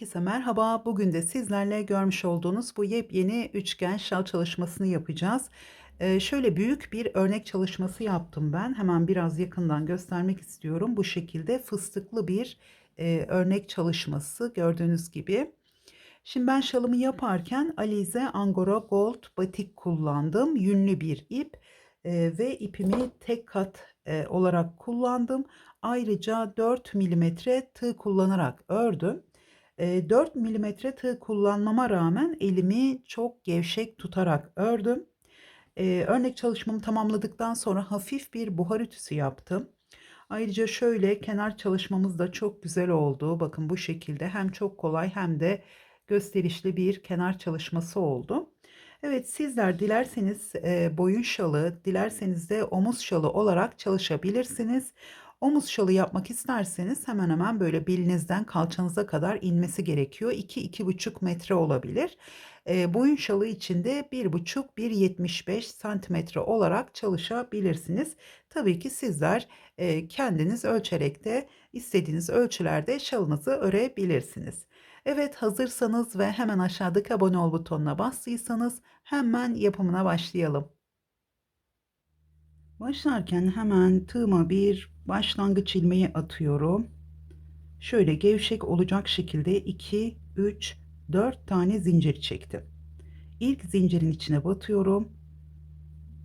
Herkese merhaba. Bugün de sizlerle görmüş olduğunuz bu yepyeni üçgen şal çalışmasını yapacağız. Şöyle büyük bir örnek çalışması yaptım ben. Hemen biraz yakından göstermek istiyorum. Bu şekilde fıstıklı bir örnek çalışması gördüğünüz gibi. Şimdi ben şalımı yaparken Alize Angora Gold batik kullandım. Yünlü bir ip ve ipimi tek kat olarak kullandım. Ayrıca 4 milimetre tığ kullanarak ördüm. 4 milimetre tığ kullanmama rağmen elimi çok gevşek tutarak ördüm. Örnek çalışmamı tamamladıktan sonra hafif bir buhar ütüsü yaptım. Ayrıca şöyle kenar çalışmamız da çok güzel oldu. Bakın bu şekilde hem çok kolay hem de gösterişli bir kenar çalışması oldu. Evet, sizler dilerseniz boyun şalı, dilerseniz de omuz şalı olarak çalışabilirsiniz. Omuz şalı yapmak isterseniz hemen hemen böyle belinizden kalçanıza kadar inmesi gerekiyor. 2-2,5 metre olabilir. Boyun şalı için de 1,5-1,75 santimetre olarak çalışabilirsiniz. Tabii ki sizler kendiniz ölçerek de istediğiniz ölçülerde şalınızı örebilirsiniz. Evet, hazırsanız ve hemen aşağıdaki abone ol butonuna bastıysanız hemen yapımına başlayalım. Başlarken hemen tığıma bir başlangıç ilmeği atıyorum. Şöyle gevşek olacak şekilde 2, 3, 4 tane zincir çektim. İlk zincirin içine batıyorum.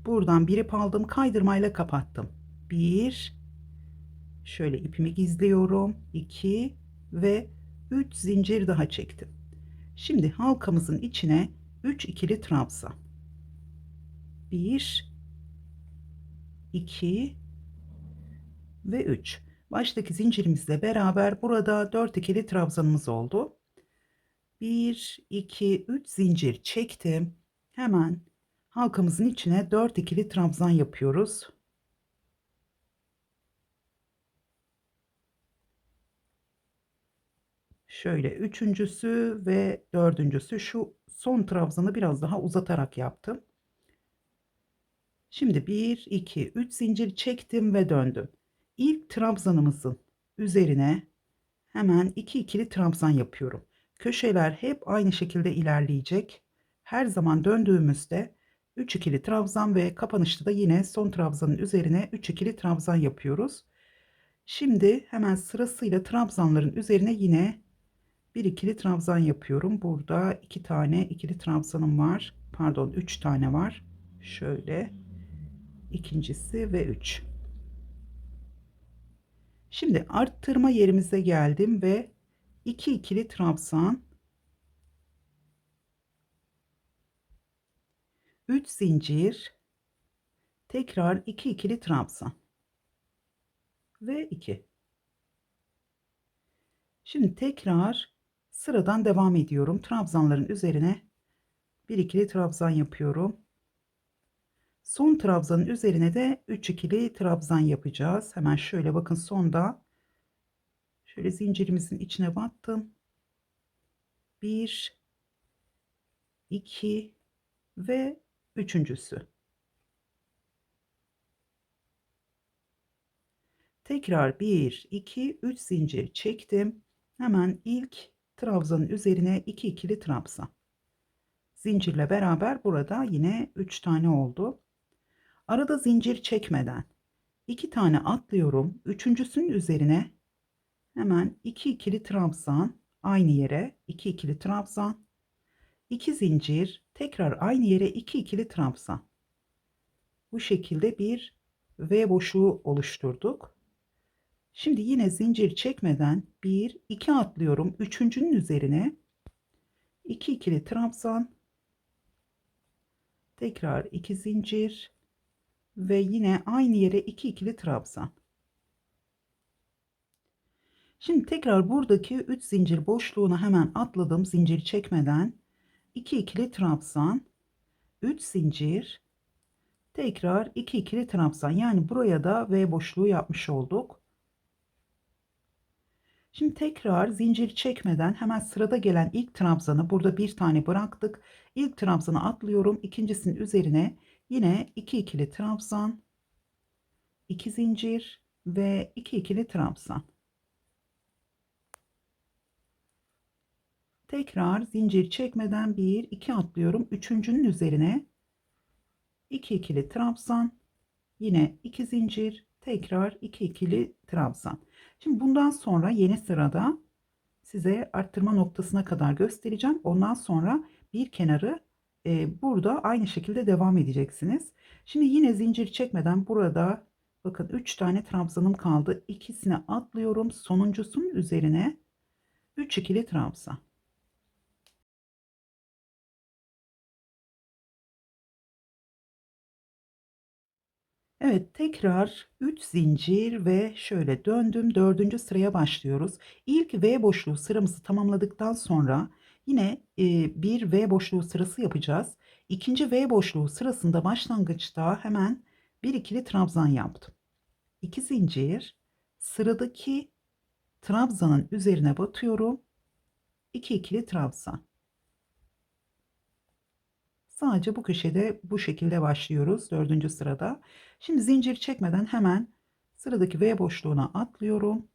Buradan bir ip aldım, kaydırmayla kapattım. 1, şöyle ipimi gizliyorum. 2 ve 3 zincir daha çektim. Şimdi halkamızın içine 3 ikili trabzan. 1, 2 ve 3. Baştaki zincirimizle beraber burada 4 ikili trabzanımız oldu. 1, 2, 3 zincir çektim. Hemen halkamızın içine 4 ikili trabzan yapıyoruz. Şöyle üçüncüsü ve dördüncüsü, şu son trabzanı biraz daha uzatarak yaptım. Şimdi 1, 2, 3 zincir çektim ve döndüm. İlk trabzanımızın üzerine hemen 2 ikili trabzan yapıyorum. Köşeler hep aynı şekilde ilerleyecek. Her zaman döndüğümüzde 3 ikili trabzan ve kapanışta da yine son trabzanın üzerine 3 ikili trabzan yapıyoruz. Şimdi hemen sırasıyla trabzanların üzerine yine bir ikili trabzan yapıyorum. Burada 2 tane ikili trabzanım var. Pardon, 3 tane var. Şöyle ikincisi ve 3. Şimdi arttırma yerimize geldim ve 2 ikili trabzan, 3 zincir, tekrar 2 ikili trabzan ve 2. Şimdi tekrar sıradan devam ediyorum. Trabzanların üzerine bir ikili trabzan yapıyorum. Son trabzanın üzerine de 3 ikili trabzan yapacağız. Hemen şöyle bakın, sonda şöyle zincirimizin içine battım. 1, 2 ve üçüncüsü. Tekrar 1, 2, 3 zincir çektim. Hemen ilk trabzanın üzerine 2 ikili trabzan. Zincirle beraber burada yine 3 tane oldu. Arada zincir çekmeden 2 tane atlıyorum. Üçüncüsünün üzerine hemen 2 ikili trabzan, aynı yere 2 ikili trabzan, 2 zincir, tekrar aynı yere 2 ikili trabzan. Bu şekilde bir V boşluğu oluşturduk. Şimdi yine zincir çekmeden 1, 2 atlıyorum. Üçüncünün üzerine 2 ikili trabzan, tekrar 2 zincir ve yine aynı yere 2 ikili trabzan. Şimdi tekrar buradaki 3 zincir boşluğuna hemen atladım zincir çekmeden. 2 ikili trabzan, 3 zincir, tekrar 2 ikili trabzan. Yani buraya da V boşluğu yapmış olduk. Şimdi tekrar zincir çekmeden hemen sırada gelen ilk trabzanı, burada bir tane bıraktık. İlk trabzanı atlıyorum. İkincisinin üzerine yine 2 ikili trabzan, 2 zincir ve 2 ikili trabzan. Tekrar zincir çekmeden 1 2 atlıyorum. Üçüncünün üzerine 2 ikili trabzan, yine 2 zincir, tekrar 2 ikili trabzan. Şimdi bundan sonra yeni sırada size arttırma noktasına kadar göstereceğim. Ondan sonra bir kenarı burada aynı şekilde devam edeceksiniz. Şimdi yine zincir çekmeden burada bakın 3 tane trabzanım kaldı. İkisini atlıyorum. Sonuncusunun üzerine 3 ikili trabzan. Evet, tekrar 3 zincir ve şöyle döndüm. Dördüncü sıraya başlıyoruz. İlk V boşluğu sıramızı tamamladıktan sonra yine bir V boşluğu sırası yapacağız. İkinci V boşluğu sırasında başlangıçta hemen bir ikili trabzan yaptım. 2 zincir, sıradaki trabzanın üzerine batıyorum. 2 ikili trabzan. Sadece bu köşede bu şekilde başlıyoruz dördüncü sırada. Şimdi zincir çekmeden hemen sıradaki V boşluğuna atlıyorum.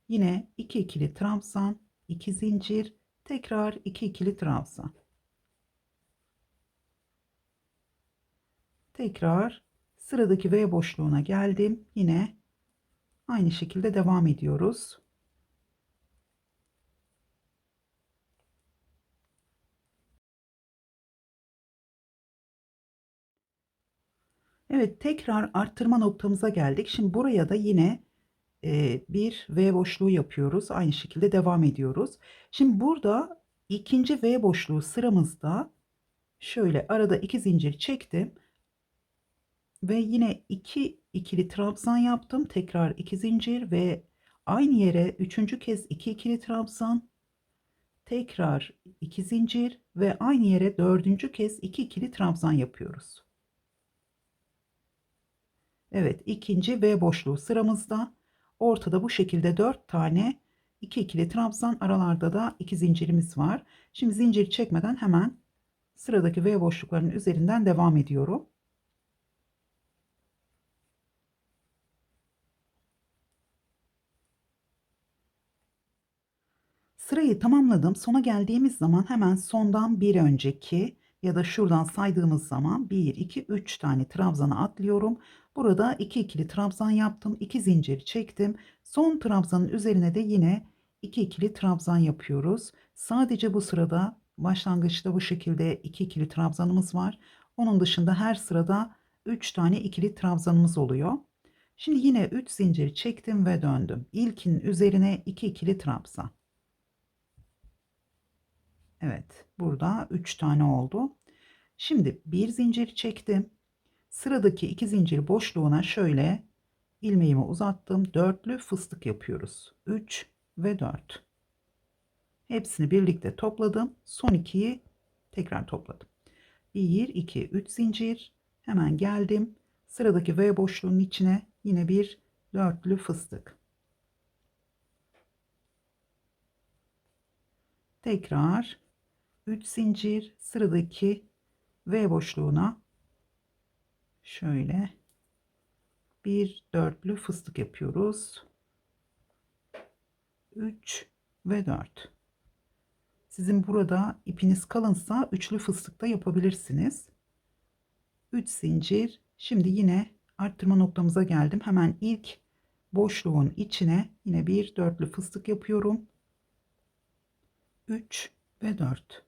Yine 2 ikili trabzan, 2 zincir, tekrar 2 ikili trabzan. Tekrar sıradaki V boşluğuna geldim. Yine aynı şekilde devam ediyoruz. Evet, tekrar arttırma noktamıza geldik. Şimdi buraya da yine bir V boşluğu yapıyoruz. Aynı şekilde devam ediyoruz. Şimdi burada ikinci V boşluğu sıramızda şöyle arada 2 zincir çektim ve yine 2 ikili trabzan yaptım. Tekrar 2 zincir ve aynı yere üçüncü kez 2 ikili trabzan, tekrar 2 zincir ve aynı yere dördüncü kez 2 ikili trabzan yapıyoruz. Evet, ikinci V boşluğu sıramızda. Ortada bu şekilde 4 tane 2 ikili trabzan, aralarda da 2 zincirimiz var. Şimdi zincir çekmeden hemen sıradaki V boşluklarının üzerinden devam ediyorum. Sırayı tamamladım. Sona geldiğimiz zaman hemen sondan bir önceki ya da şuradan saydığımız zaman 1, 2, 3 tane trabzana atlıyorum. Burada 2 ikili trabzan yaptım. 2 zincir çektim. Son trabzanın üzerine de yine 2 ikili trabzan yapıyoruz. Sadece bu sırada başlangıçta bu şekilde 2 ikili trabzanımız var. Onun dışında her sırada 3 tane ikili trabzanımız oluyor. Şimdi yine 3 zincir çektim ve döndüm. İlkinin üzerine 2 ikili trabzan. Evet, burada 3 tane oldu. Şimdi bir zincir çektim. Sıradaki 2 zincir boşluğuna şöyle ilmeğimi uzattım. Dörtlü fıstık yapıyoruz. 3 ve 4. Hepsini birlikte topladım. Son ikiyi tekrar topladım. 1, 2, 3 zincir. Hemen geldim. Sıradaki V boşluğunun içine yine bir dörtlü fıstık. Tekrar 3 zincir. Sıradaki V boşluğuna şöyle bir dörtlü fıstık yapıyoruz. 3 ve 4. Sizin burada ipiniz kalınsa üçlü fıstık da yapabilirsiniz. 3 zincir. Şimdi yine arttırma noktamıza geldim. Hemen ilk boşluğun içine yine bir dörtlü fıstık yapıyorum. 3 ve 4.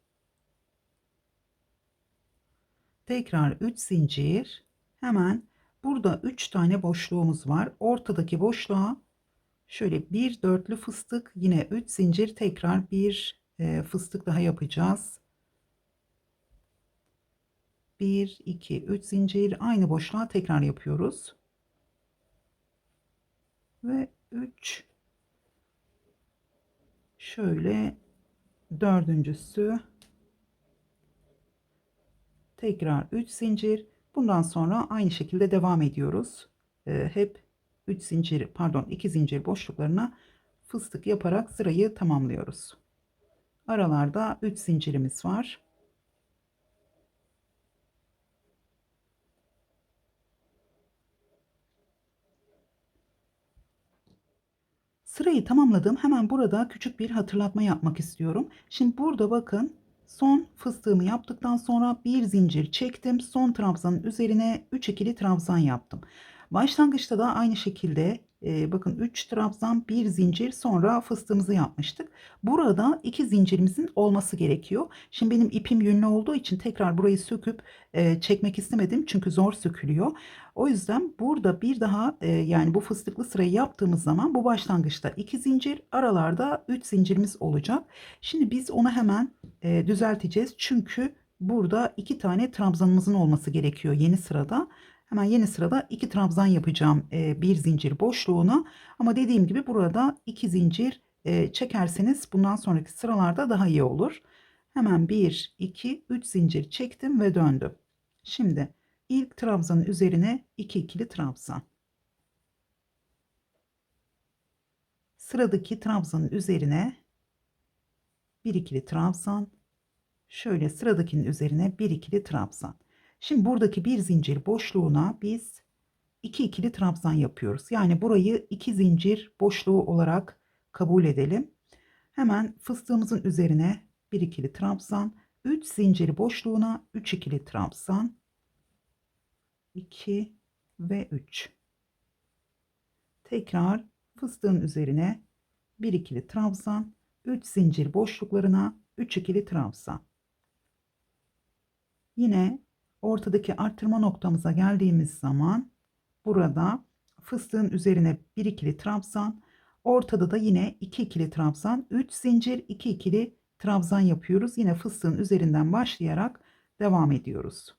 Tekrar 3 zincir. Hemen burada 3 tane boşluğumuz var. Ortadaki boşluğa şöyle bir dörtlü fıstık, yine 3 zincir, tekrar bir fıstık daha yapacağız. 1 2 3 zincir, aynı boşluğa tekrar yapıyoruz. Ve 3, şöyle dördüncüsü, tekrar 3 zincir. Bundan sonra aynı şekilde devam ediyoruz. Hep 3 zincir, pardon, 2 zincir boşluklarına fıstık yaparak sırayı tamamlıyoruz. Aralarda 3 zincirimiz var. Sırayı tamamladım. Hemen burada küçük bir hatırlatma yapmak istiyorum. Şimdi burada bakın, son fıstığımı yaptıktan sonra bir zincir çektim. Son trabzanın üzerine 3 ikili trabzan yaptım. Başlangıçta da aynı şekilde bakın 3 trabzan, bir zincir, sonra fıstığımızı yapmıştık. Burada 2 zincirimizin olması gerekiyor. Şimdi benim ipim yünlü olduğu için tekrar burayı söküp çekmek istemedim. Çünkü zor sökülüyor. O yüzden burada bir daha yani bu fıstıklı sırayı yaptığımız zaman bu başlangıçta 2 zincir, aralarda 3 zincirimiz olacak. Şimdi biz onu hemen düzelteceğiz. Çünkü burada 2 tane trabzanımızın olması gerekiyor yeni sırada. Hemen yeni sırada 2 trabzan yapacağım bir zincir boşluğuna. Ama dediğim gibi burada 2 zincir çekerseniz bundan sonraki sıralarda daha iyi olur. Hemen 1, 2, 3 zincir çektim ve döndüm. Şimdi İlk trabzanın üzerine 2 ikili trabzan. Sıradaki trabzanın üzerine 1 ikili trabzan. Şöyle sıradakinin üzerine 1 ikili trabzan. Şimdi buradaki bir zincir boşluğuna biz 2 ikili trabzan yapıyoruz. Yani burayı 2 zincir boşluğu olarak kabul edelim. Hemen fıstığımızın üzerine 1 ikili trabzan, 3 zincir boşluğuna 3 ikili trabzan, 2 ve 3. Tekrar fıstığın üzerine 1 ikili trabzan, 3 zincir boşluklarına 3 ikili trabzan. Yine ortadaki arttırma noktamıza geldiğimiz zaman burada fıstığın üzerine 1 ikili trabzan, ortada da yine 2 ikili trabzan, 3 zincir, 2 ikili trabzan yapıyoruz. Yine fıstığın üzerinden başlayarak devam ediyoruz.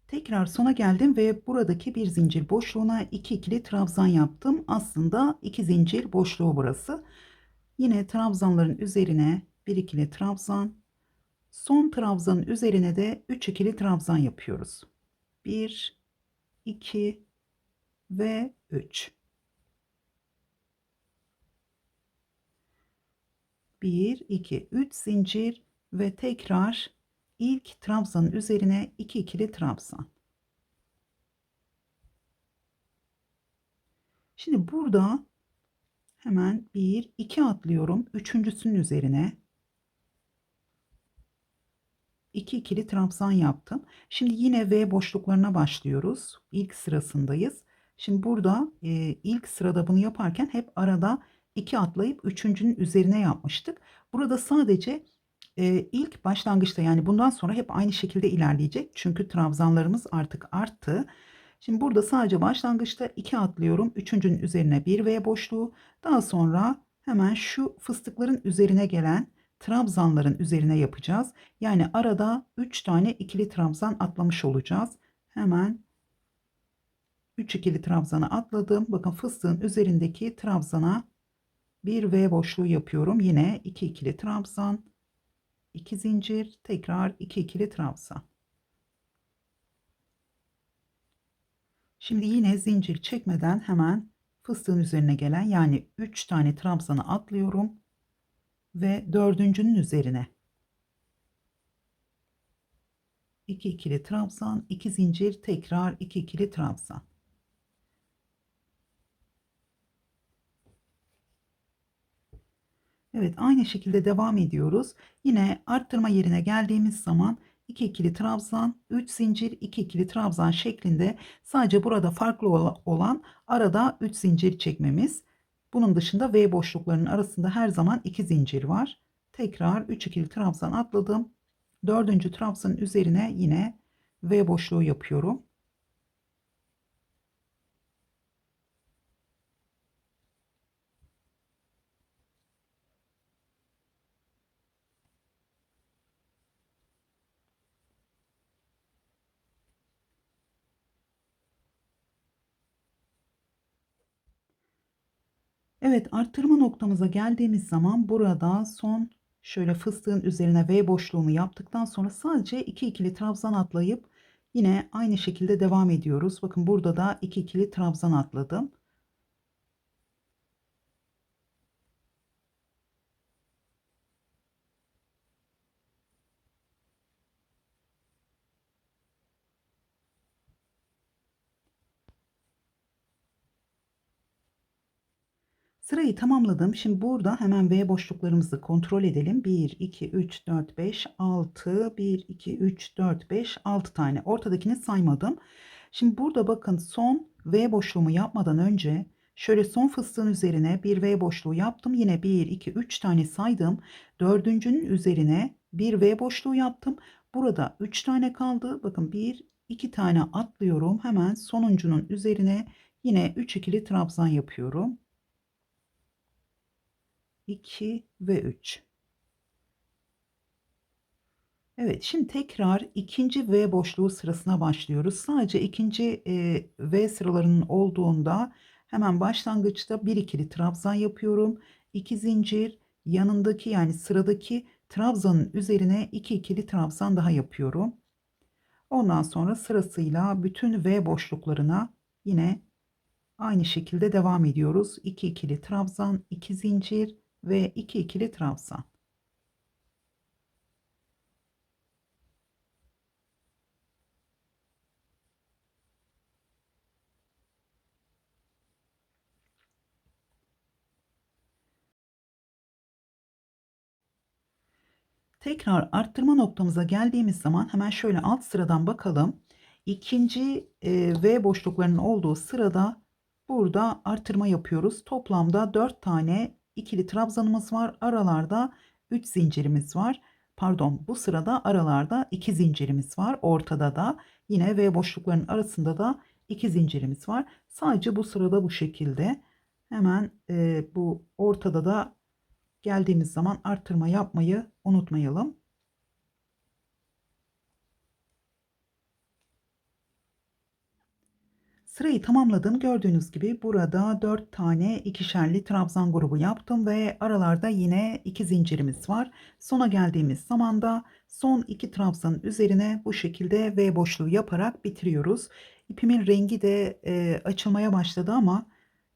Tekrar sona geldim ve buradaki bir zincir boşluğuna 2 ikili trabzan yaptım. Aslında 2 zincir boşluğu burası. Yine trabzanların üzerine 1 ikili trabzan, son trabzanın üzerine de 3 ikili trabzan yapıyoruz. 1, 2 ve 3. 1, 2, 3 zincir ve tekrar ilk trabzanın üzerine 2 ikili trabzan. Şimdi burada hemen 1, 2 atlıyorum. Üçüncüsünün üzerine 2 ikili trabzan yaptım. Şimdi yine V boşluklarına başlıyoruz. İlk sırasındayız. Şimdi burada ilk sırada bunu yaparken hep arada 2 atlayıp üçüncünün üzerine yapmıştık. Burada sadece ilk başlangıçta, yani bundan sonra hep aynı şekilde ilerleyecek. Çünkü trabzanlarımız artık arttı. Şimdi burada sadece başlangıçta 2 atlıyorum. Üçüncünün üzerine bir V boşluğu. Daha sonra hemen şu fıstıkların üzerine gelen trabzanların üzerine yapacağız. Yani arada 3 tane ikili trabzan atlamış olacağız. Hemen 3 ikili trabzanı atladım. Bakın fıstığın üzerindeki trabzana bir V boşluğu yapıyorum. Yine 2 ikili trabzan, 2 zincir, tekrar 2 ikili trabzan. Şimdi yine zincir çekmeden hemen fıstığın üzerine gelen, yani 3 tane trabzanı atlıyorum ve dördüncünün üzerine 2 ikili trabzan, 2 zincir, tekrar 2 ikili trabzan. Evet, aynı şekilde devam ediyoruz. Yine arttırma yerine geldiğimiz zaman 2 ikili trabzan, 3 zincir, 2 ikili trabzan şeklinde, sadece burada farklı olan arada 3 zincir çekmemiz. Bunun dışında V boşluklarının arasında her zaman 2 zincir var. Tekrar 3 ikili trabzan atladım. Dördüncü trabzanın üzerine yine V boşluğu yapıyorum. Evet, arttırma noktamıza geldiğimiz zaman burada son şöyle fıstığın üzerine V boşluğunu yaptıktan sonra sadece 2 ikili trabzan atlayıp yine aynı şekilde devam ediyoruz. Bakın burada da 2 ikili trabzan atladım. Sırayı tamamladım. Şimdi burada hemen V boşluklarımızı kontrol edelim. 1, 2, 3, 4, 5, 6, 1, 2, 3, 4, 5, 6 tane. Ortadakini saymadım. Şimdi burada bakın son V boşluğumu yapmadan önce şöyle son fıstığın üzerine bir V boşluğu yaptım. Yine 1, 2, 3 tane saydım. Dördüncünün üzerine bir V boşluğu yaptım. Burada 3 tane kaldı. Bakın 1, 2 tane atlıyorum. Hemen sonuncunun üzerine yine 3 ikili trabzan yapıyorum. 2 ve 3. Evet, şimdi tekrar ikinci V boşluğu sırasına başlıyoruz. Sadece ikinci V sıralarının olduğunda hemen başlangıçta bir ikili trabzan yapıyorum. 2 zincir yanındaki yani sıradaki trabzanın üzerine 2 ikili trabzan daha yapıyorum. Ondan sonra sırasıyla bütün V boşluklarına yine aynı şekilde devam ediyoruz. 2 ikili trabzan, 2 zincir ve 2 ikili trabzan. Tekrar arttırma noktamıza geldiğimiz zaman hemen şöyle alt sıradan bakalım. İkinci V boşluklarının olduğu sırada burada artırma yapıyoruz. Toplamda 4 tane ikili trabzanımız var. Aralarda 3 zincirimiz var. Pardon, bu sırada aralarda 2 zincirimiz var. Ortada da yine V boşluklarının arasında da 2 zincirimiz var. Sadece bu sırada bu şekilde. Hemen bu ortada da geldiğimiz zaman artırma yapmayı unutmayalım. Sırayı tamamladım. Gördüğünüz gibi burada 4 tane ikişerli trabzan grubu yaptım ve aralarda yine 2 zincirimiz var. Sona geldiğimiz zaman da son 2 trabzanın üzerine bu şekilde V boşluğu yaparak bitiriyoruz. İpimin rengi de açılmaya başladı ama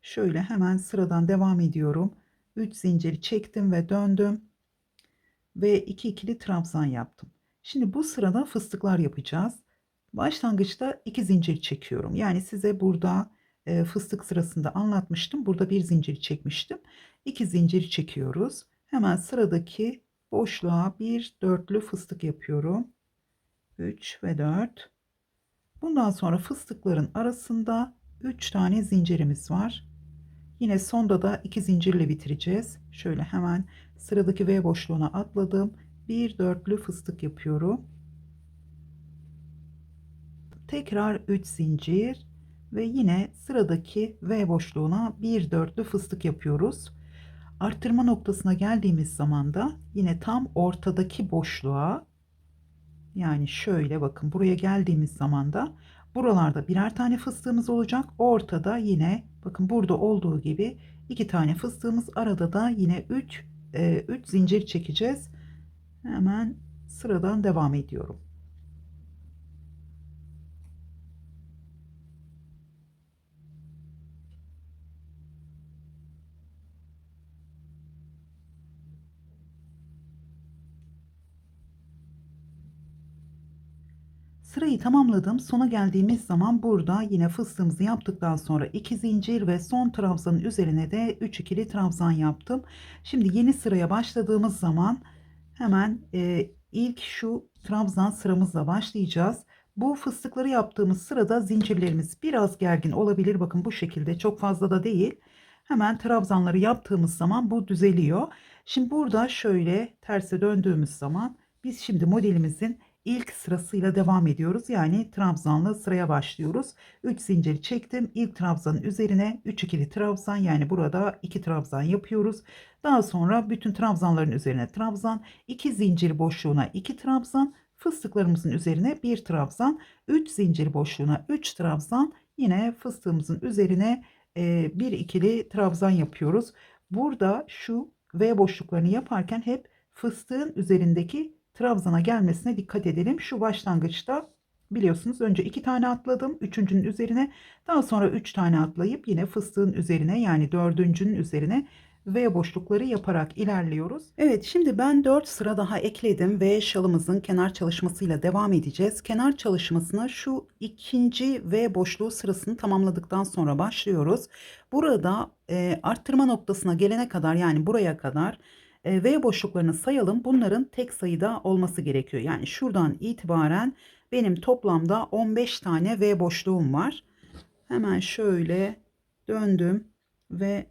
şöyle hemen sıradan devam ediyorum. 3 zinciri çektim ve döndüm ve 2 ikili trabzan yaptım. Şimdi bu sırada fıstıklar yapacağız. Başlangıçta 2 zincir çekiyorum. Yani size burada fıstık sırasında anlatmıştım. Burada bir zincir çekmiştim. 2 zincir çekiyoruz. Hemen sıradaki boşluğa bir dörtlü fıstık yapıyorum. 3 ve 4. Bundan sonra fıstıkların arasında 3 tane zincirimiz var. Yine sonda da 2 zincirle bitireceğiz. Şöyle hemen sıradaki V boşluğuna atladım. Bir dörtlü fıstık yapıyorum. Tekrar 3 zincir ve yine sıradaki V boşluğuna bir dörtlü fıstık yapıyoruz. Arttırma noktasına geldiğimiz zaman da yine tam ortadaki boşluğa, yani şöyle bakın, buraya geldiğimiz zaman da buralarda birer tane fıstığımız olacak. Ortada yine bakın burada olduğu gibi 2 tane fıstığımız, arada da yine 3 zincir çekeceğiz. Hemen sıradan devam ediyorum. Sırayı tamamladım. Sona geldiğimiz zaman burada yine fıstığımızı yaptıktan sonra 2 zincir ve son trabzanın üzerine de 3 ikili trabzan yaptım. Şimdi yeni sıraya başladığımız zaman hemen ilk şu trabzan sıramızla başlayacağız. Bu fıstıkları yaptığımız sırada zincirlerimiz biraz gergin olabilir. Bakın bu şekilde, çok fazla da değil. Hemen trabzanları yaptığımız zaman bu düzeliyor. Şimdi burada şöyle terse döndüğümüz zaman biz şimdi modelimizin ilk sırasıyla devam ediyoruz. Yani trabzanlı sıraya başlıyoruz. 3 zincir çektim. İlk trabzanın üzerine 3 ikili trabzan, yani burada 2 trabzan yapıyoruz. Daha sonra bütün trabzanların üzerine trabzan, 2 zincir boşluğuna 2 trabzan, fıstıklarımızın üzerine 1 trabzan, 3 zincir boşluğuna 3 trabzan, yine fıstığımızın üzerine bir ikili trabzan yapıyoruz. Burada şu V boşluklarını yaparken hep fıstığın üzerindeki trabzana gelmesine dikkat edelim. Şu başlangıçta biliyorsunuz önce 2 tane atladım. Üçüncünün üzerine, daha sonra 3 tane atlayıp yine fıstığın üzerine, yani dördüncünün üzerine V boşlukları yaparak ilerliyoruz. Evet, şimdi ben 4 sıra daha ekledim ve şalımızın kenar çalışmasıyla devam edeceğiz. Kenar çalışmasına şu ikinci V boşluğu sırasını tamamladıktan sonra başlıyoruz. Burada arttırma noktasına gelene kadar, yani buraya kadar V boşluklarını sayalım. Bunların tek sayıda olması gerekiyor. Yani şuradan itibaren benim toplamda 15 tane V boşluğum var. Hemen şöyle döndüm ve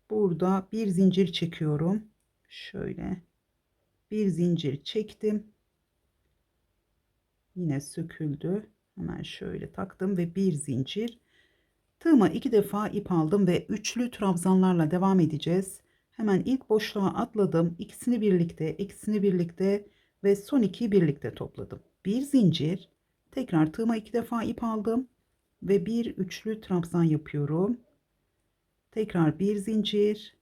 burada bir zincir çekiyorum. Şöyle bir zincir çektim. Yine söküldü. Hemen şöyle taktım ve bir zincir. Tığıma 2 defa ip aldım ve üçlü trabzanlarla devam edeceğiz. Hemen ilk boşluğa atladım. İkisini birlikte, ikisini birlikte ve son ikiyi birlikte topladım. Bir zincir. Tekrar tığıma 2 defa ip aldım ve bir üçlü trabzan yapıyorum. Tekrar bir zincir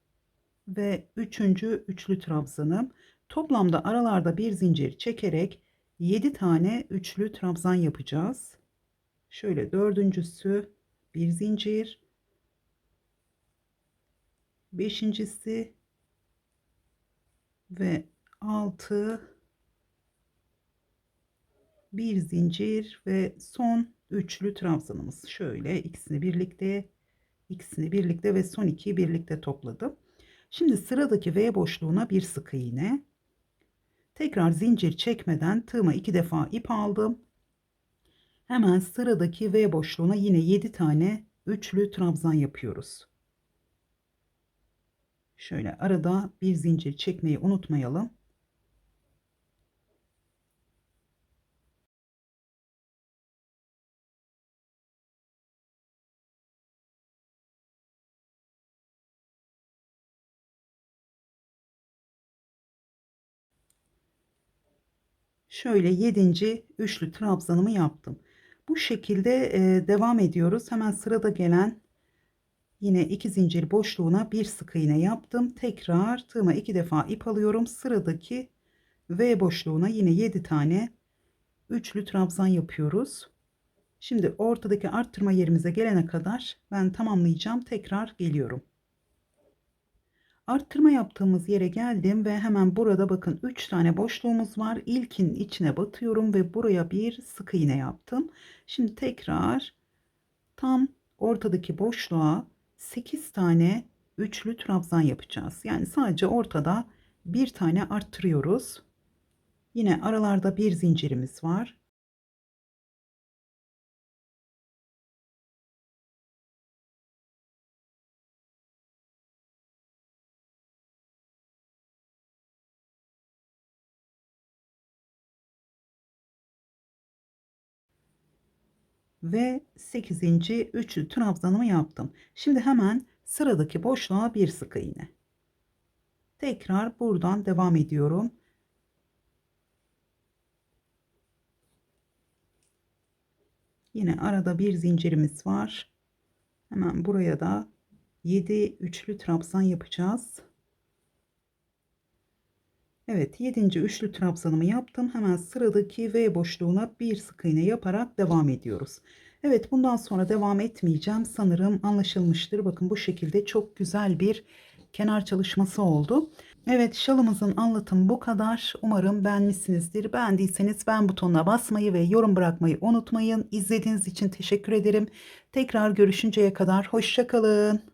ve üçüncü üçlü trabzanım. Toplamda aralarda bir zincir çekerek 7 tane üçlü trabzan yapacağız. Şöyle dördüncüsü bir zincir, beşincisi ve 6 bir zincir ve son üçlü trabzanımız. Şöyle ikisini birlikte, ikisini birlikte ve son ikiyi birlikte topladım. Şimdi sıradaki V boşluğuna bir sık iğne. Tekrar zincir çekmeden tığıma 2 defa ip aldım. Hemen sıradaki V boşluğuna yine 7 tane üçlü trabzan yapıyoruz. Şöyle arada bir zincir çekmeyi unutmayalım. Şöyle 7. üçlü trabzanımı yaptım. Bu şekilde devam ediyoruz. Hemen sırada gelen yine 2 zincir boşluğuna bir sık iğne yaptım. Tekrar tığıma 2 defa ip alıyorum. Sıradaki V boşluğuna yine 7 tane üçlü trabzan yapıyoruz. Şimdi ortadaki arttırma yerimize gelene kadar ben tamamlayacağım. Tekrar geliyorum. Arttırma yaptığımız yere geldim ve hemen burada bakın 3 tane boşluğumuz var. İlkinin içine batıyorum ve buraya bir sık iğne yaptım. Şimdi tekrar tam ortadaki boşluğa 8 tane üçlü trabzan yapacağız. Yani sadece ortada bir tane arttırıyoruz. Yine aralarda bir zincirimiz var. Ve 8. üçlü trabzanımı yaptım. Şimdi hemen sıradaki boşluğa bir sık iğne. Tekrar buradan devam ediyorum. Yine arada bir zincirimiz var. Hemen buraya da 7 üçlü trabzan yapacağız. Evet, 7. üçlü trabzanımı yaptım. Hemen sıradaki V boşluğuna bir sık iğne yaparak devam ediyoruz. Evet, bundan sonra devam etmeyeceğim. Sanırım anlaşılmıştır. Bakın bu şekilde çok güzel bir kenar çalışması oldu. Evet, şalımızın anlatımı bu kadar. Umarım beğenmişsinizdir. Beğendiyseniz beğen butonuna basmayı ve yorum bırakmayı unutmayın. İzlediğiniz için teşekkür ederim. Tekrar görüşünceye kadar hoşça kalın.